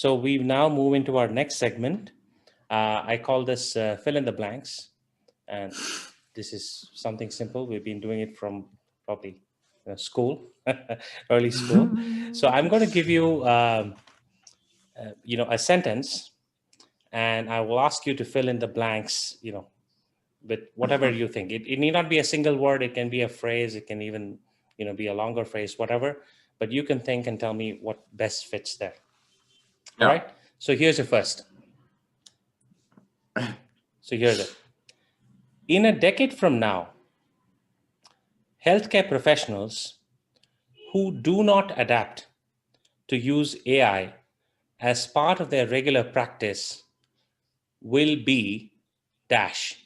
So we now move into our next segment. I call this fill in the blanks. And this is something simple. We've been doing it from probably school, early school. So I'm going to give you, a sentence, and I will ask you to fill in the blanks, with whatever you think. It need not be a single word. It can be a phrase. It can even, be a longer phrase, whatever. But you can think and tell me what best fits there. Yeah. All right. So here's your first. So here's it. In a decade from now, healthcare professionals who do not adapt to use AI as part of their regular practice will be dash.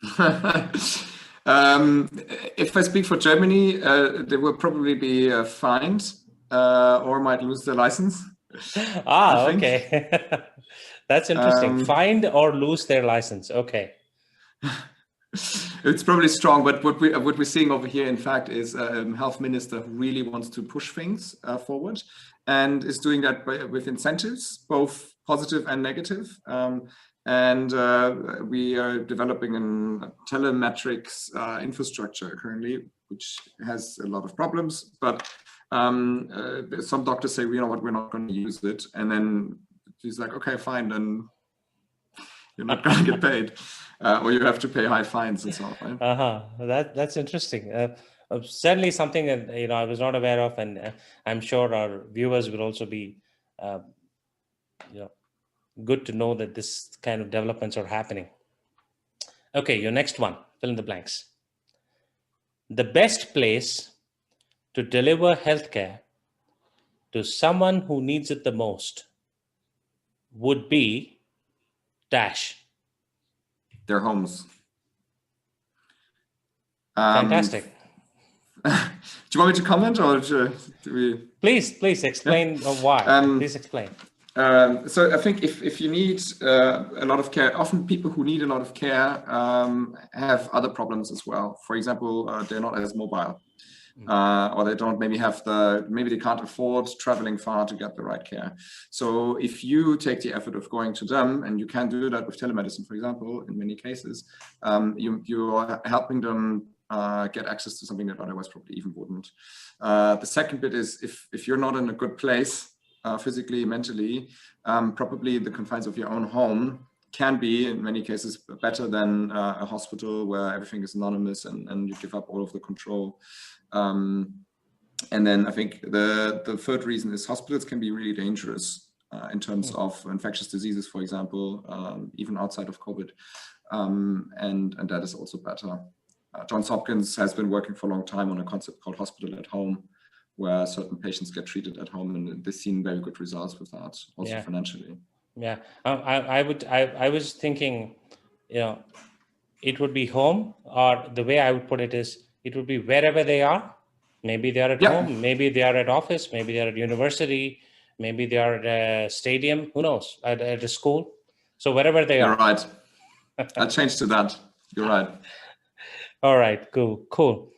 If I speak for Germany, they will probably be fined or might lose their license. Okay. That's interesting. Find or lose their license. Okay. It's probably strong, but what we're seeing over here, in fact, is a health minister who really wants to push things forward and is doing that with incentives, both positive and negative. And we are developing a telemetrics infrastructure currently, which has a lot of problems. But some doctors say, you know what, we're not going to use it. And then he's like, okay, fine, then you're not going to get paid, or you have to pay high fines and so on. Right? That's interesting. Certainly something that I was not aware of, and I'm sure our viewers will also be, good to know that this kind of developments are happening. Okay, your next one, fill in the blanks. The best place to deliver healthcare to someone who needs it the most would be dash. Their homes. Fantastic. Do you want me to comment, or do we? Please explain why. Please explain. So I think if you need a lot of care, often people who need a lot of care have other problems as well. For example, they're not as mobile, or they don't maybe maybe they can't afford traveling far to get the right care. So if you take the effort of going to them, and you can do that with telemedicine, for example, in many cases, you are helping them get access to something that otherwise probably even wouldn't. The second bit is if you're not in a good place, physically, mentally, probably the confines of your own home can be, in many cases, better than a hospital where everything is anonymous and you give up all of the control. And then I think the third reason is hospitals can be really dangerous in terms of infectious diseases, for example, even outside of COVID. And that is also better. Johns Hopkins has been working for a long time on a concept called hospital at home, where certain patients get treated at home, and they've seen very good results with that, also financially. Yeah, I was thinking, it would be home, or the way I would put it is, it would be wherever they are. Maybe they are at home, maybe they are at office, maybe they are at university, maybe they are at a stadium, who knows, at a school. So wherever they are. You're right. I'll change to that. You're right. All right, cool.